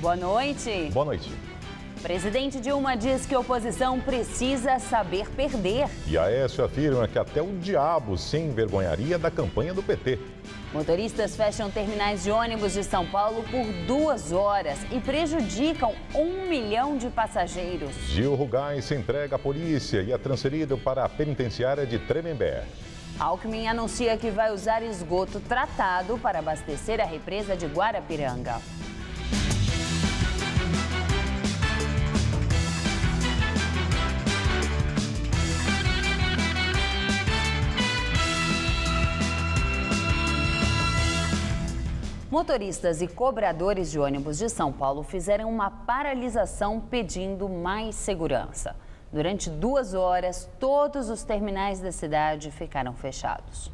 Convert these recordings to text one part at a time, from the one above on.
Boa noite. Boa noite. Presidente Dilma diz que a oposição precisa saber perder. E Aécio afirma que até o diabo se envergonharia da campanha do PT. Motoristas fecham terminais de ônibus de São Paulo por 2 horas e prejudicam 1 milhão de passageiros. Gil Rugais se entrega à polícia e é transferido para a penitenciária de Tremembé. Alckmin anuncia que vai usar esgoto tratado para abastecer a represa de Guarapiranga. Motoristas e cobradores de ônibus de São Paulo fizeram uma paralisação pedindo mais segurança. Durante 2 horas, todos os terminais da cidade ficaram fechados.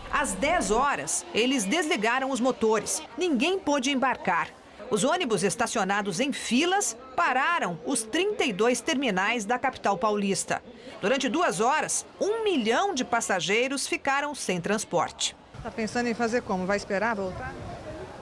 Às 10 horas, eles desligaram os motores. Ninguém pôde embarcar. Os ônibus estacionados em filas pararam os 32 terminais da capital paulista. Durante 2 horas, 1 milhão de passageiros ficaram sem transporte. Tá pensando em fazer como? Vai esperar voltar?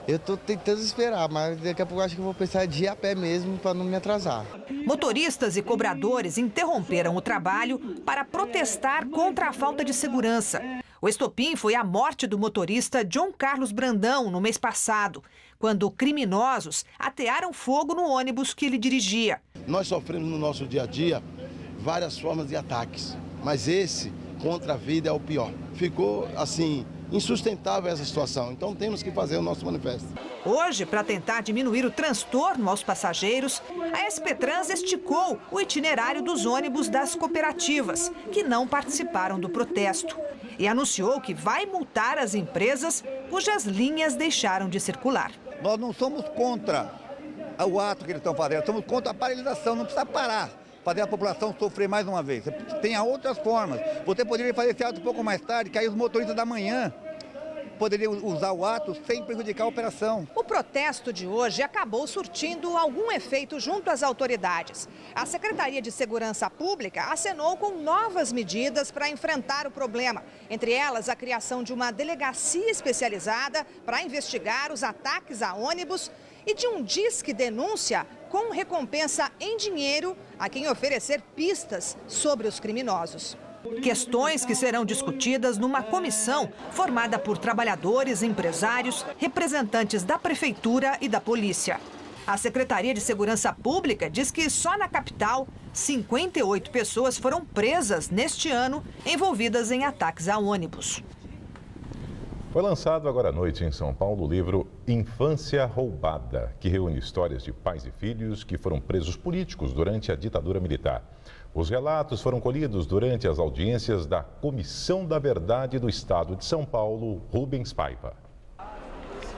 Eu tô tentando esperar, mas daqui a pouco acho que eu vou pensar de ir a pé mesmo para não me atrasar. Motoristas e cobradores interromperam o trabalho para protestar contra a falta de segurança. O estopim foi a morte do motorista John Carlos Brandão no mês passado, quando criminosos atearam fogo no ônibus que ele dirigia. Nós sofremos no nosso dia a dia várias formas de ataques, mas esse contra a vida é o pior. Ficou assim insustentável essa situação, então temos que fazer o nosso manifesto. Hoje, para tentar diminuir o transtorno aos passageiros, a SP Trans esticou o itinerário dos ônibus das cooperativas, que não participaram do protesto, e anunciou que vai multar as empresas cujas linhas deixaram de circular. Nós não somos contra o ato que eles estão fazendo, somos contra a paralisação, não precisa parar. Fazer a população sofrer mais uma vez. Tem outras formas. Você poderia fazer esse ato um pouco mais tarde, que aí os motoristas da manhã poderiam usar o ato sem prejudicar a operação. O protesto de hoje acabou surtindo algum efeito junto às autoridades. A Secretaria de Segurança Pública acenou com novas medidas para enfrentar o problema. Entre elas, a criação de uma delegacia especializada para investigar os ataques a ônibus e de um disque denúncia com recompensa em dinheiro a quem oferecer pistas sobre os criminosos. Questões que serão discutidas numa comissão formada por trabalhadores, empresários, representantes da prefeitura e da polícia. A Secretaria de Segurança Pública diz que só na capital, 58 pessoas foram presas neste ano envolvidas em ataques a ônibus. Foi lançado agora à noite em São Paulo o livro Infância Roubada, que reúne histórias de pais e filhos que foram presos políticos durante a ditadura militar. Os relatos foram colhidos durante as audiências da Comissão da Verdade do Estado de São Paulo, Rubens Paiva.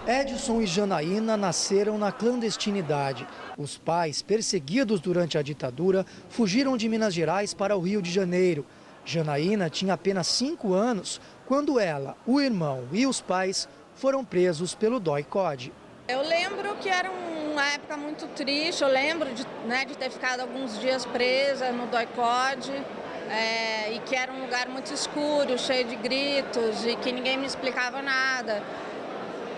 Edson e Janaína nasceram na clandestinidade. Os pais, perseguidos durante a ditadura, fugiram de Minas Gerais para o Rio de Janeiro. Janaína tinha apenas 5 anos quando ela, o irmão e os pais foram presos pelo DOI-CODE. Eu lembro que era uma época muito triste, eu lembro de ter ficado alguns dias presa no DOI-CODE e que era um lugar muito escuro, cheio de gritos e que ninguém me explicava nada.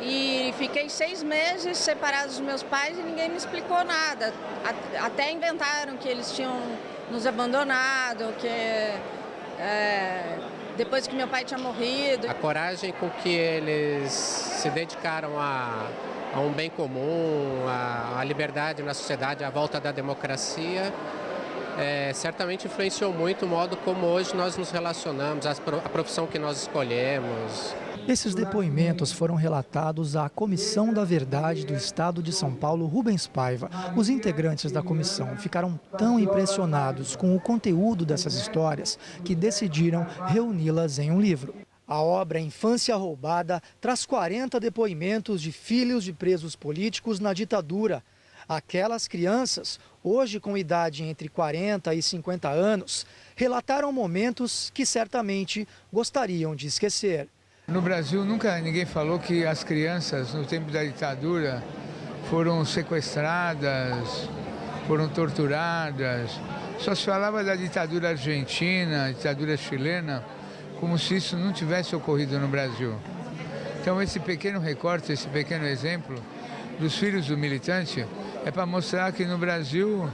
E fiquei 6 meses separada dos meus pais e ninguém me explicou nada. Até inventaram que eles tinham nos abandonado, que depois que meu pai tinha morrido. A coragem com que eles se dedicaram a um bem comum, a liberdade na sociedade, a volta da democracia, certamente influenciou muito o modo como hoje nós nos relacionamos, a profissão que nós escolhemos. Esses depoimentos foram relatados à Comissão da Verdade do Estado de São Paulo, Rubens Paiva. Os integrantes da comissão ficaram tão impressionados com o conteúdo dessas histórias que decidiram reuni-las em um livro. A obra Infância Roubada traz 40 depoimentos de filhos de presos políticos na ditadura. Aquelas crianças, hoje com idade entre 40 e 50 anos, relataram momentos que certamente gostariam de esquecer. No Brasil, nunca ninguém falou que as crianças, no tempo da ditadura, foram sequestradas, foram torturadas. Só se falava da ditadura argentina, ditadura chilena, como se isso não tivesse ocorrido no Brasil. Então, esse pequeno recorte, esse pequeno exemplo, dos filhos do militante é para mostrar que no Brasil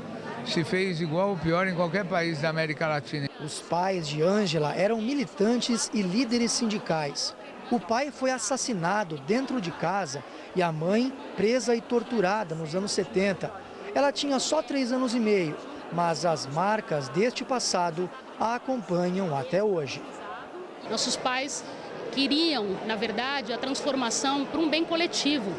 se fez igual ou pior em qualquer país da América Latina. Os pais de Ângela eram militantes e líderes sindicais. O pai foi assassinado dentro de casa e a mãe presa e torturada nos anos 70. Ela tinha só 3 anos e meio, mas as marcas deste passado a acompanham até hoje. Nossos pais queriam, na verdade, a transformação para um bem coletivo.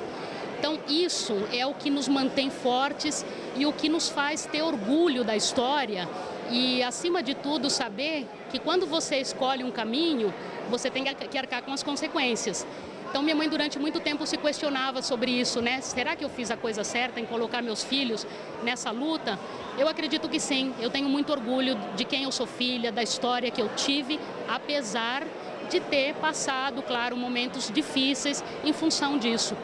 Então, isso é o que nos mantém fortes e o que nos faz ter orgulho da história e, acima de tudo, saber que quando você escolhe um caminho, você tem que arcar com as consequências. Então, minha mãe, durante muito tempo, se questionava sobre isso, né? Será que eu fiz a coisa certa em colocar meus filhos nessa luta? Eu acredito que sim. Eu tenho muito orgulho de quem eu sou filha, da história que eu tive, apesar de ter passado, claro, momentos difíceis em função disso.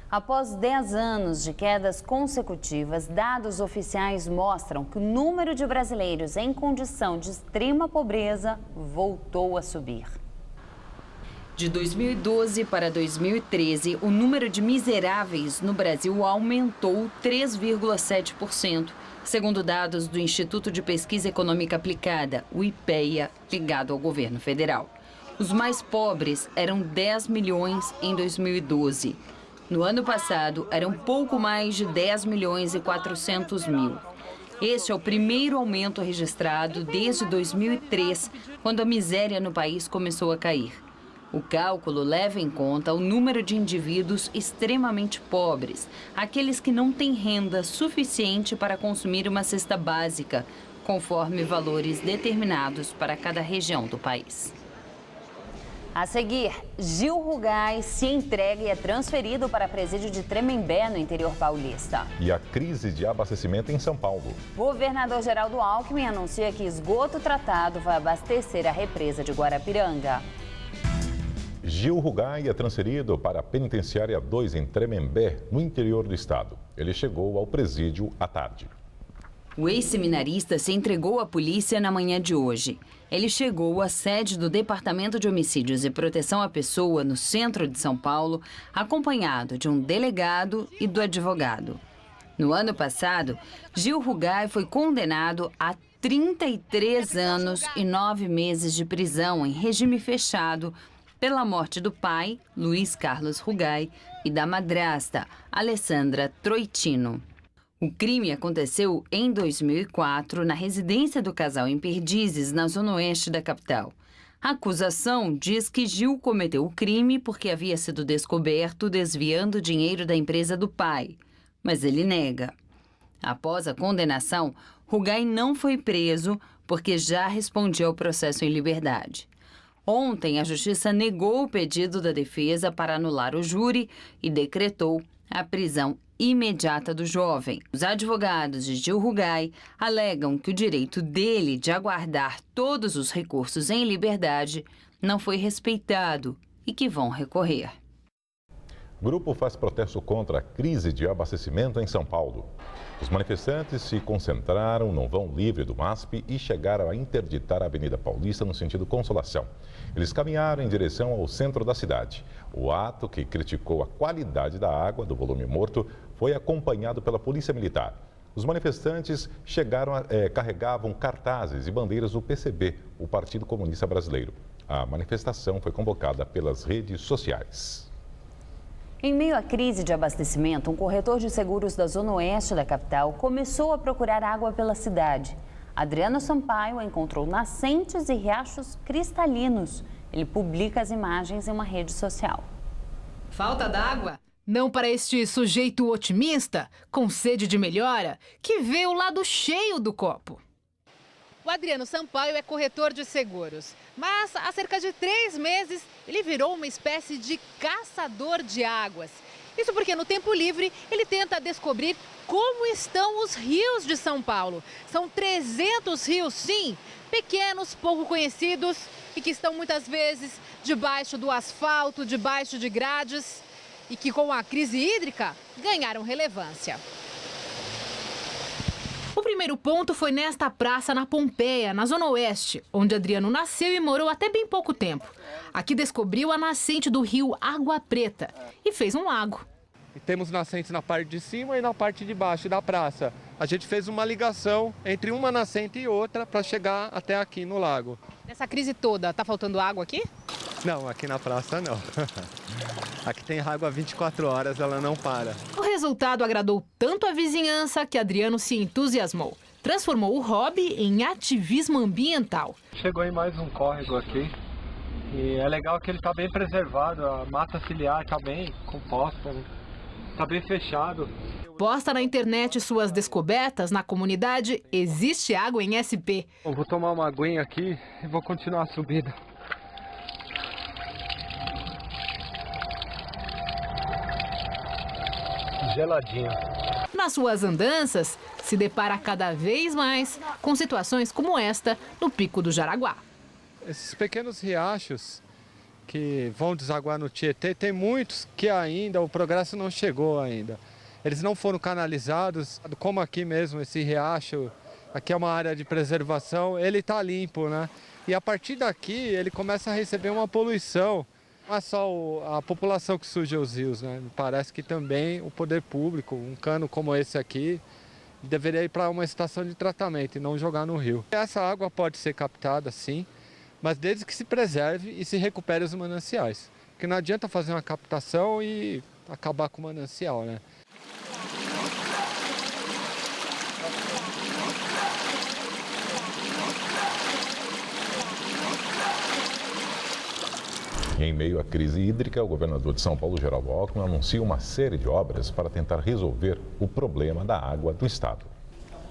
Após 10 anos de quedas consecutivas, dados oficiais mostram que o número de brasileiros em condição de extrema pobreza voltou a subir. De 2012 para 2013, o número de miseráveis no Brasil aumentou 3,7%, segundo dados do Instituto de Pesquisa Econômica Aplicada, o IPEA, ligado ao governo federal. Os mais pobres eram 10 milhões em 2012. No ano passado, eram pouco mais de 10 milhões e 400 mil. Este é o primeiro aumento registrado desde 2003, quando a miséria no país começou a cair. O cálculo leva em conta o número de indivíduos extremamente pobres, aqueles que não têm renda suficiente para consumir uma cesta básica, conforme valores determinados para cada região do país. A seguir, Gil Rugay se entrega e é transferido para presídio de Tremembé, no interior paulista. E a crise de abastecimento em São Paulo. Governador Geraldo Alckmin anuncia que esgoto tratado vai abastecer a represa de Guarapiranga. Gil Rugay é transferido para a Penitenciária 2 em Tremembé, no interior do estado. Ele chegou ao presídio à tarde. O ex-seminarista se entregou à polícia na manhã de hoje. Ele chegou à sede do Departamento de Homicídios e Proteção à Pessoa, no centro de São Paulo, acompanhado de um delegado e do advogado. No ano passado, Gil Rugay foi condenado a 33 anos e 9 meses de prisão em regime fechado pela morte do pai, Luiz Carlos Rugay, e da madrasta, Alessandra Troitino. O crime aconteceu em 2004 na residência do casal em Perdizes, na zona oeste da capital. A acusação diz que Gil cometeu o crime porque havia sido descoberto desviando dinheiro da empresa do pai, mas ele nega. Após a condenação, Rugay não foi preso porque já respondia ao processo em liberdade. Ontem, a Justiça negou o pedido da defesa para anular o júri e decretou a prisão imediata do jovem. Os advogados de Gil Rugay alegam que o direito dele de aguardar todos os recursos em liberdade não foi respeitado e que vão recorrer. Grupo faz protesto contra a crise de abastecimento em São Paulo. Os manifestantes se concentraram no vão livre do MASP e chegaram a interditar a Avenida Paulista no sentido Consolação. Eles caminharam em direção ao centro da cidade. O ato, que criticou a qualidade da água do volume morto, foi acompanhado pela Polícia Militar. Os manifestantes carregavam cartazes e bandeiras do PCB, o Partido Comunista Brasileiro. A manifestação foi convocada pelas redes sociais. Em meio à crise de abastecimento, um corretor de seguros da zona oeste da capital começou a procurar água pela cidade. Adriano Sampaio encontrou nascentes e riachos cristalinos. Ele publica as imagens em uma rede social. Falta d'água? Não para este sujeito otimista, com sede de melhora, que vê o lado cheio do copo. O Adriano Sampaio é corretor de seguros, mas há cerca de 3 meses ele virou uma espécie de caçador de águas. Isso porque no tempo livre ele tenta descobrir como estão os rios de São Paulo. São 300 rios, sim, pequenos, pouco conhecidos e que estão muitas vezes debaixo do asfalto, debaixo de grades e que com a crise hídrica ganharam relevância. O primeiro ponto foi nesta praça na Pompeia, na Zona Oeste, onde Adriano nasceu e morou até bem pouco tempo. Aqui descobriu a nascente do rio Água Preta e fez um lago. Temos nascentes na parte de cima e na parte de baixo da praça. A gente fez uma ligação entre uma nascente e outra para chegar até aqui no lago. Nessa crise toda, tá faltando água aqui? Não, aqui na praça não. Aqui tem água 24 horas, ela não para. O resultado agradou tanto a vizinhança que Adriano se entusiasmou. Transformou o hobby em ativismo ambiental. Chegou em mais um córrego aqui e é legal que ele está bem preservado, a mata ciliar está bem composta, está bem fechado. Posta na internet suas descobertas na comunidade Existe Água em SP. Eu vou tomar uma aguinha aqui e vou continuar a subida. Geladinho. Nas suas andanças, se depara cada vez mais com situações como esta no Pico do Jaraguá. Esses pequenos riachos que vão desaguar no Tietê, tem muitos que ainda o progresso não chegou ainda. Eles não foram canalizados, como aqui mesmo, esse riacho, aqui é uma área de preservação, ele está limpo, né? E a partir daqui ele começa a receber uma poluição. Não é só a população que suja os rios, né? Parece que também o poder público, um cano como esse aqui, deveria ir para uma estação de tratamento e não jogar no rio. Essa água pode ser captada, sim, mas desde que se preserve e se recupere os mananciais. Porque não adianta fazer uma captação e acabar com o manancial, né? Em meio à crise hídrica, o governador de São Paulo, Geraldo Alckmin, anuncia uma série de obras para tentar resolver o problema da água do estado.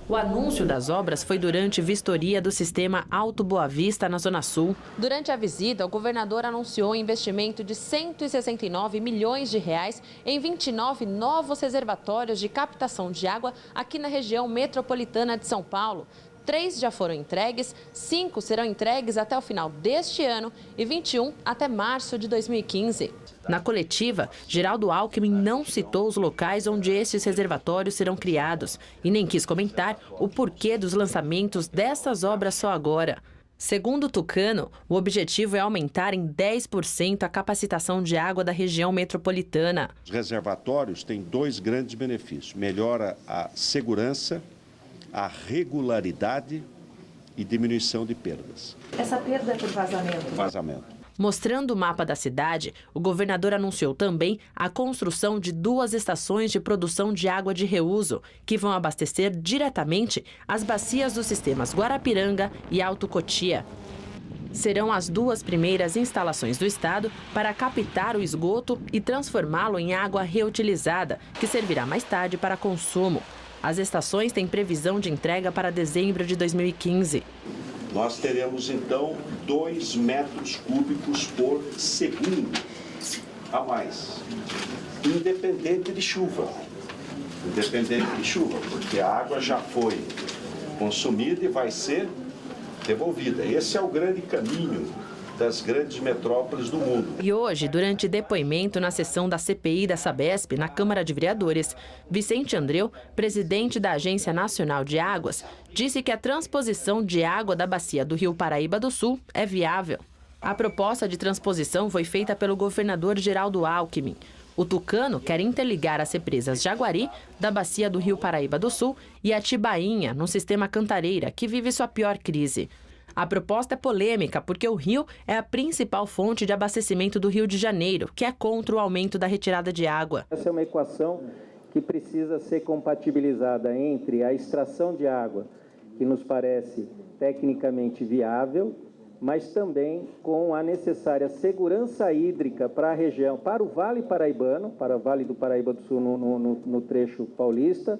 O anúncio das obras foi durante vistoria do sistema Alto Boa Vista, na Zona Sul. Durante a visita, o governador anunciou um investimento de 169 milhões de reais em 29 novos reservatórios de captação de água aqui na região metropolitana de São Paulo. 3 já foram entregues, 5 serão entregues até o final deste ano e 21 até março de 2015. Na coletiva, Geraldo Alckmin não citou os locais onde esses reservatórios serão criados e nem quis comentar o porquê dos lançamentos dessas obras só agora. Segundo o Tucano, o objetivo é aumentar em 10% a capacitação de água da região metropolitana. Os reservatórios têm 2 grandes benefícios: melhora a segurança, a regularidade e diminuição de perdas. Essa perda é por vazamento? Vazamento. Mostrando o mapa da cidade, o governador anunciou também a construção de 2 estações de produção de água de reuso, que vão abastecer diretamente as bacias dos sistemas Guarapiranga e Alto Cotia. Serão as 2 primeiras instalações do estado para captar o esgoto e transformá-lo em água reutilizada, que servirá mais tarde para consumo. As estações têm previsão de entrega para dezembro de 2015. Nós teremos, então, 2 metros cúbicos por segundo a mais, independente de chuva. Independente de chuva, porque a água já foi consumida e vai ser devolvida. Esse é o grande caminho das grandes metrópoles do mundo. E hoje, durante depoimento na sessão da CPI da Sabesp, na Câmara de Vereadores, Vicente Andreu, presidente da Agência Nacional de Águas, disse que a transposição de água da bacia do Rio Paraíba do Sul é viável. A proposta de transposição foi feita pelo governador Geraldo Alckmin. O Tucano quer interligar as represas Jaguari, da bacia do Rio Paraíba do Sul, e a Tibainha, no sistema Cantareira, que vive sua pior crise. A proposta é polêmica porque o rio é a principal fonte de abastecimento do Rio de Janeiro, que é contra o aumento da retirada de água. Essa é uma equação que precisa ser compatibilizada entre a extração de água, que nos parece tecnicamente viável, mas também com a necessária segurança hídrica para a região, para o Vale Paraibano, para o Vale do Paraíba do Sul no trecho paulista,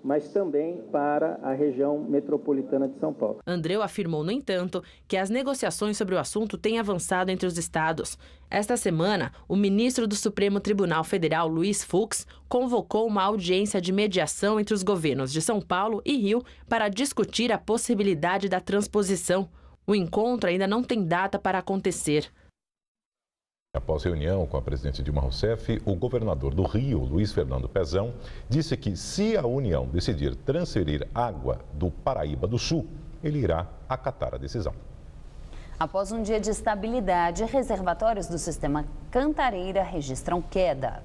mas também para a região metropolitana de São Paulo. Andreu afirmou, no entanto, que as negociações sobre o assunto têm avançado entre os estados. Esta semana, o ministro do Supremo Tribunal Federal, Luiz Fux, convocou uma audiência de mediação entre os governos de São Paulo e Rio para discutir a possibilidade da transposição. O encontro ainda não tem data para acontecer. Após reunião com a presidente Dilma Rousseff, o governador do Rio, Luiz Fernando Pezão, disse que se a União decidir transferir água do Paraíba do Sul, ele irá acatar a decisão. Após um dia de estabilidade, reservatórios do sistema Cantareira registram queda.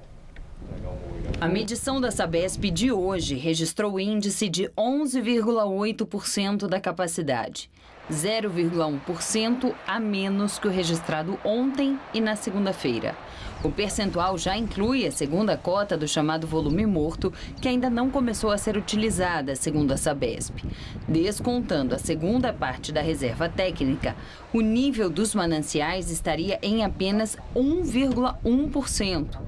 A medição da Sabesp de hoje registrou índice de 11,8% da capacidade, 0,1% a menos que o registrado ontem e na segunda-feira. O percentual já inclui a segunda cota do chamado volume morto, que ainda não começou a ser utilizada, segundo a Sabesp. Descontando a segunda parte da reserva técnica, o nível dos mananciais estaria em apenas 1,1%.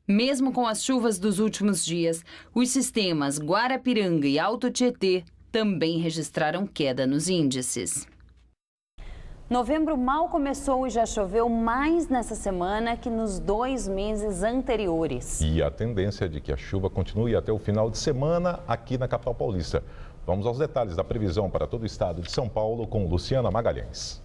Mesmo com as chuvas dos últimos dias, os sistemas Guarapiranga e Alto Tietê também registraram queda nos índices. Novembro mal começou e já choveu mais nessa semana que nos 2 meses anteriores. E a tendência é de que a chuva continue até o final de semana aqui na capital paulista. Vamos aos detalhes da previsão para todo o estado de São Paulo com Luciana Magalhães.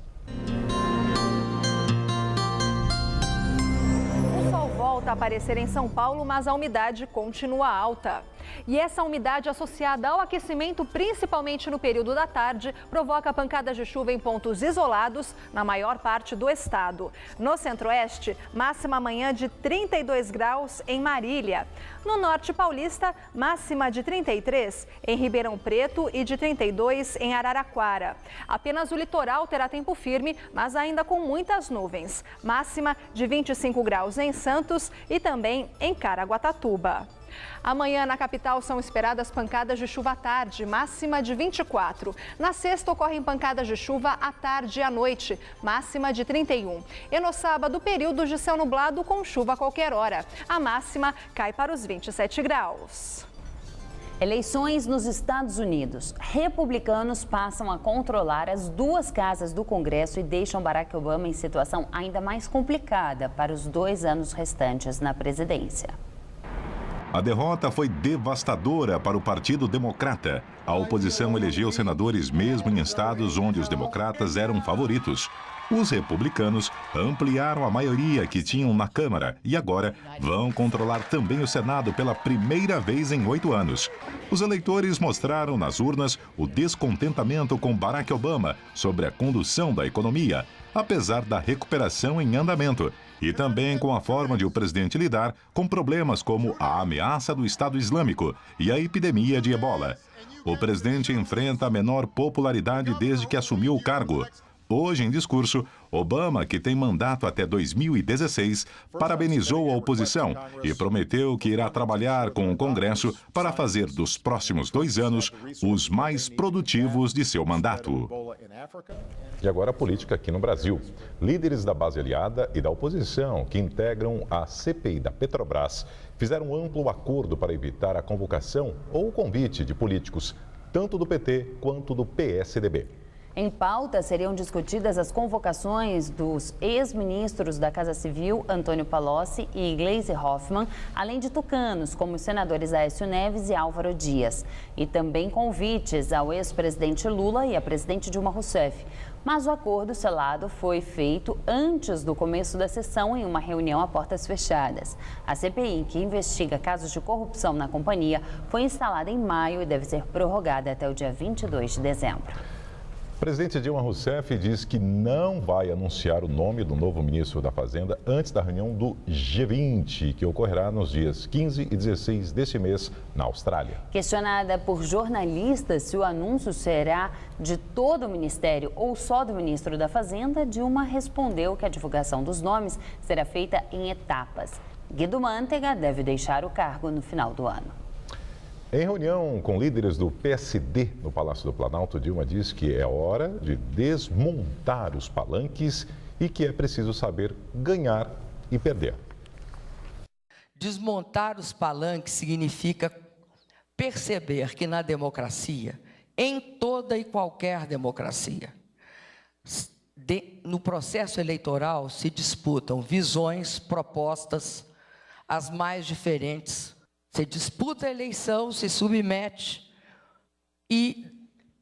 O sol volta a aparecer em São Paulo, mas a umidade continua alta. E essa umidade associada ao aquecimento, principalmente no período da tarde, provoca pancadas de chuva em pontos isolados na maior parte do estado. No centro-oeste, máxima amanhã de 32 graus em Marília. No norte paulista, máxima de 33 em Ribeirão Preto e de 32 em Araraquara. Apenas o litoral terá tempo firme, mas ainda com muitas nuvens. Máxima de 25 graus em Santos e também em Caraguatatuba. Amanhã, na capital, são esperadas pancadas de chuva à tarde, máxima de 24. Na sexta, ocorrem pancadas de chuva à tarde e à noite, máxima de 31. E no sábado, períodos de céu nublado com chuva a qualquer hora. A máxima cai para os 27 graus. Eleições nos Estados Unidos. Republicanos passam a controlar as 2 casas do Congresso e deixam Barack Obama em situação ainda mais complicada para os 2 anos restantes na presidência. A derrota foi devastadora para o Partido Democrata. A oposição elegeu senadores mesmo em estados onde os democratas eram favoritos. Os republicanos ampliaram a maioria que tinham na Câmara e agora vão controlar também o Senado pela primeira vez em 8 anos. Os eleitores mostraram nas urnas o descontentamento com Barack Obama sobre a condução da economia, apesar da recuperação em andamento, e também com a forma de o presidente lidar com problemas como a ameaça do Estado Islâmico e a epidemia de ebola. O presidente enfrenta a menor popularidade desde que assumiu o cargo. Hoje, em discurso, Obama, que tem mandato até 2016, parabenizou a oposição e prometeu que irá trabalhar com o Congresso para fazer dos próximos 2 anos os mais produtivos de seu mandato. E agora a política aqui no Brasil. Líderes da base aliada e da oposição que integram a CPI da Petrobras fizeram um amplo acordo para evitar a convocação ou o convite de políticos, tanto do PT quanto do PSDB. Em pauta, seriam discutidas as convocações dos ex-ministros da Casa Civil, Antônio Palocci e Gleisi Hoffmann, além de tucanos, como os senadores Aécio Neves e Álvaro Dias. E também convites ao ex-presidente Lula e à presidente Dilma Rousseff. Mas o acordo selado foi feito antes do começo da sessão em uma reunião a portas fechadas. A CPI, que investiga casos de corrupção na companhia, foi instalada em maio e deve ser prorrogada até o dia 22 de dezembro. O presidente Dilma Rousseff diz que não vai anunciar o nome do novo ministro da Fazenda antes da reunião do G20, que ocorrerá nos dias 15 e 16 deste mês na Austrália. Questionada por jornalistas se o anúncio será de todo o ministério ou só do ministro da Fazenda, Dilma respondeu que a divulgação dos nomes será feita em etapas. Guido Mantega deve deixar o cargo no final do ano. Em reunião com líderes do PSD no Palácio do Planalto, Dilma diz que é hora de desmontar os palanques e que é preciso saber ganhar e perder. Desmontar os palanques significa perceber que na democracia, em toda e qualquer democracia, no processo eleitoral se disputam visões, propostas, as mais diferentes. Você disputa a eleição, se submete e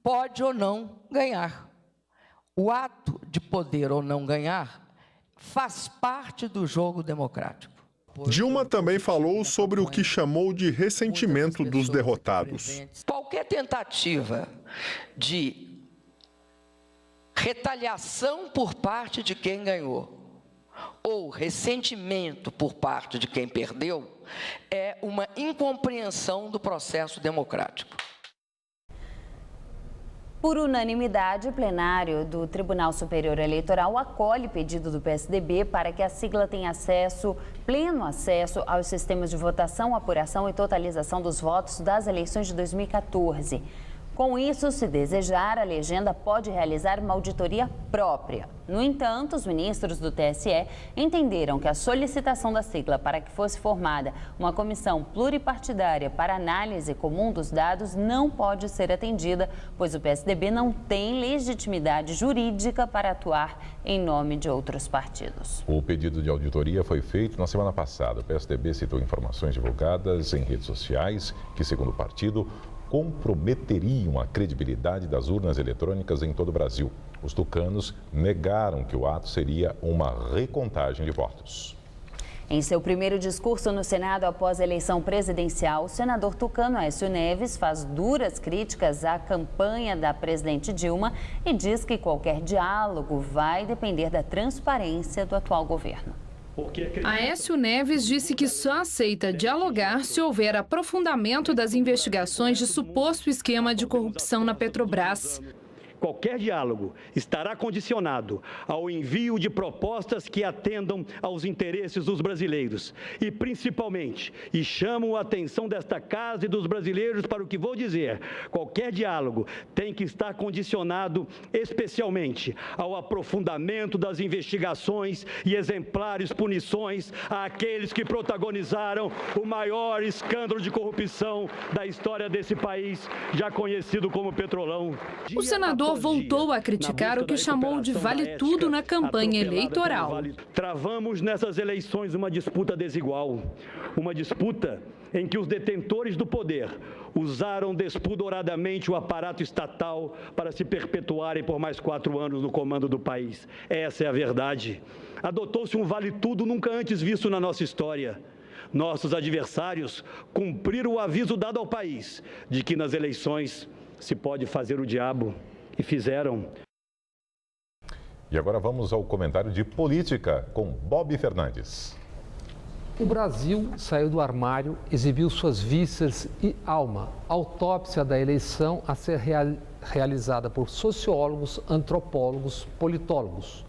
pode ou não ganhar. O ato de poder ou não ganhar faz parte do jogo democrático. Dilma também falou sobre o que chamou de ressentimento dos derrotados. Qualquer tentativa de retaliação por parte de quem ganhou ou ressentimento por parte de quem perdeu é uma incompreensão do processo democrático. Por unanimidade, o plenário do Tribunal Superior Eleitoral acolhe pedido do PSDB para que a sigla tenha pleno acesso aos sistemas de votação, apuração e totalização dos votos das eleições de 2014. Com isso, se desejar, a legenda pode realizar uma auditoria própria. No entanto, os ministros do TSE entenderam que a solicitação da sigla para que fosse formada uma comissão pluripartidária para análise comum dos dados não pode ser atendida, pois o PSDB não tem legitimidade jurídica para atuar em nome de outros partidos. O pedido de auditoria foi feito na semana passada. O PSDB citou informações divulgadas em redes sociais que, segundo o partido, comprometeriam a credibilidade das urnas eletrônicas em todo o Brasil. Os tucanos negaram que o ato seria uma recontagem de votos. Em seu primeiro discurso no Senado após a eleição presidencial, o senador tucano Aécio Neves faz duras críticas à campanha da presidente Dilma e diz que qualquer diálogo vai depender da transparência do atual governo. Aécio Neves disse que só aceita dialogar se houver aprofundamento das investigações de suposto esquema de corrupção na Petrobras. Qualquer diálogo estará condicionado ao envio de propostas que atendam aos interesses dos brasileiros e, principalmente, e chamo a atenção desta casa e dos brasileiros para o que vou dizer, qualquer diálogo tem que estar condicionado especialmente ao aprofundamento das investigações e exemplares punições àqueles que protagonizaram o maior escândalo de corrupção da história desse país, já conhecido como Petrolão. O senador voltou a criticar o que chamou de vale-tudo na campanha eleitoral. Travamos nessas eleições uma disputa desigual, uma disputa em que os detentores do poder usaram despudoradamente o aparato estatal para se perpetuarem por mais 4 anos no comando do país. Essa é a verdade. Adotou-se um vale-tudo nunca antes visto na nossa história. Nossos adversários cumpriram o aviso dado ao país de que nas eleições se pode fazer o diabo. E fizeram. E agora vamos ao comentário de política com Bob Fernandes. O Brasil saiu do armário, exibiu suas vísceras e alma. Autópsia da eleição a ser realizada por sociólogos, antropólogos, politólogos.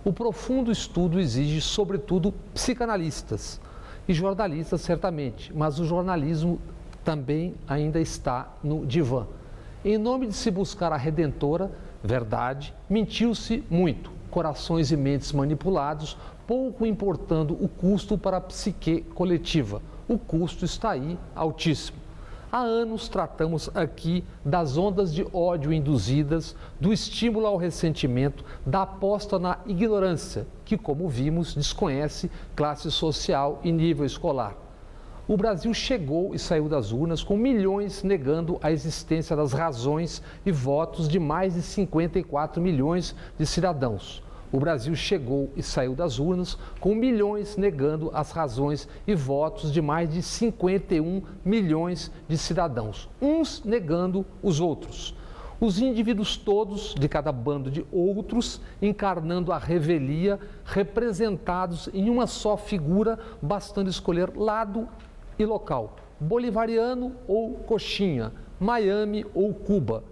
O profundo estudo exige, sobretudo, psicanalistas e jornalistas, certamente, mas o jornalismo também ainda está no divã. Em nome de se buscar a redentora verdade, mentiu-se muito, corações e mentes manipulados, pouco importando o custo para a psique coletiva. O custo está aí, altíssimo. Há anos tratamos aqui das ondas de ódio induzidas, do estímulo ao ressentimento, da aposta na ignorância, que, como vimos, desconhece classe social e nível escolar. O Brasil chegou e saiu das urnas com milhões negando a existência das razões e votos de mais de 54 milhões de cidadãos. O Brasil chegou e saiu das urnas com milhões negando as razões e votos de mais de 51 milhões de cidadãos, uns negando os outros. Os indivíduos todos, de cada bando de outros, encarnando a revelia, representados em uma só figura, bastando escolher lado e local, bolivariano ou coxinha, Miami ou Cuba.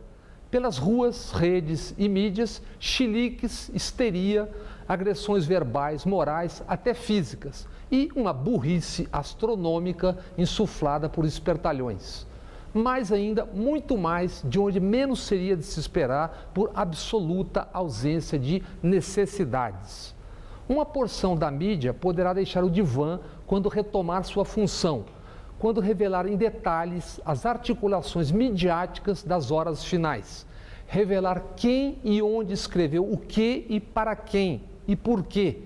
Pelas ruas, redes e mídias, chiliques, histeria, agressões verbais, morais, até físicas e uma burrice astronômica insuflada por espertalhões. Mais ainda, muito mais, de onde menos seria de se esperar por absoluta ausência de necessidades. Uma porção da mídia poderá deixar o divã quando retomar sua função, quando revelar em detalhes as articulações midiáticas das horas finais, revelar quem e onde escreveu o que e para quem e por quê,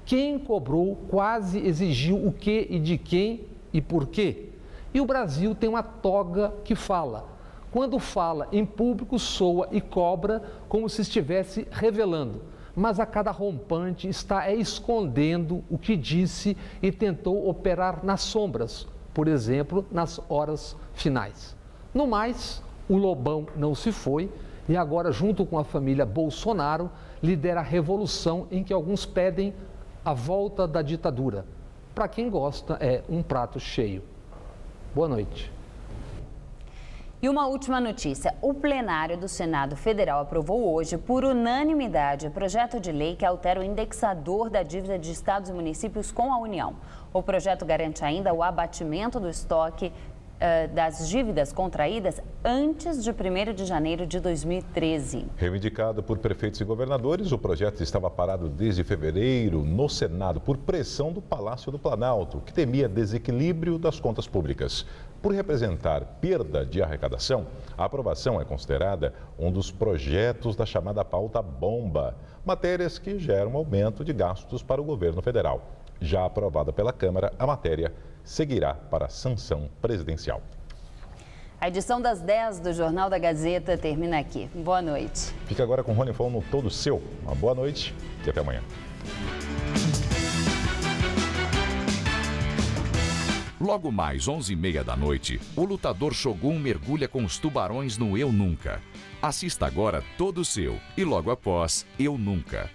quem cobrou, quase exigiu o que e de quem e por quê. E o Brasil tem uma toga que fala. Quando fala em público, soa e cobra como se estivesse revelando. mas a cada rompante está escondendo o que disse e tentou operar nas sombras, por exemplo, nas horas finais. No mais, o Lobão não se foi e agora, junto com a família Bolsonaro, lidera a revolução em que alguns pedem a volta da ditadura. Para quem gosta, é um prato cheio. Boa noite. E uma última notícia: o plenário do Senado Federal aprovou hoje, por unanimidade, o projeto de lei que altera o indexador da dívida de estados e municípios com a União. O projeto garante ainda o abatimento do estoque das dívidas contraídas antes de 1º de janeiro de 2013. Reivindicado por prefeitos e governadores, o projeto estava parado desde fevereiro no Senado por pressão do Palácio do Planalto, que temia desequilíbrio das contas públicas. Por representar perda de arrecadação, a aprovação é considerada um dos projetos da chamada pauta bomba, matérias que geram aumento de gastos para o governo federal. Já aprovada pela Câmara, a matéria seguirá para a sanção presidencial. A edição das 10 do Jornal da Gazeta termina aqui. Boa noite. Fica agora com o Rony Fon no Todo Seu. Uma boa noite e até amanhã. Logo mais 11h30 da noite, o lutador Shogun mergulha com os tubarões no Eu Nunca. Assista agora Todo Seu e logo após Eu Nunca.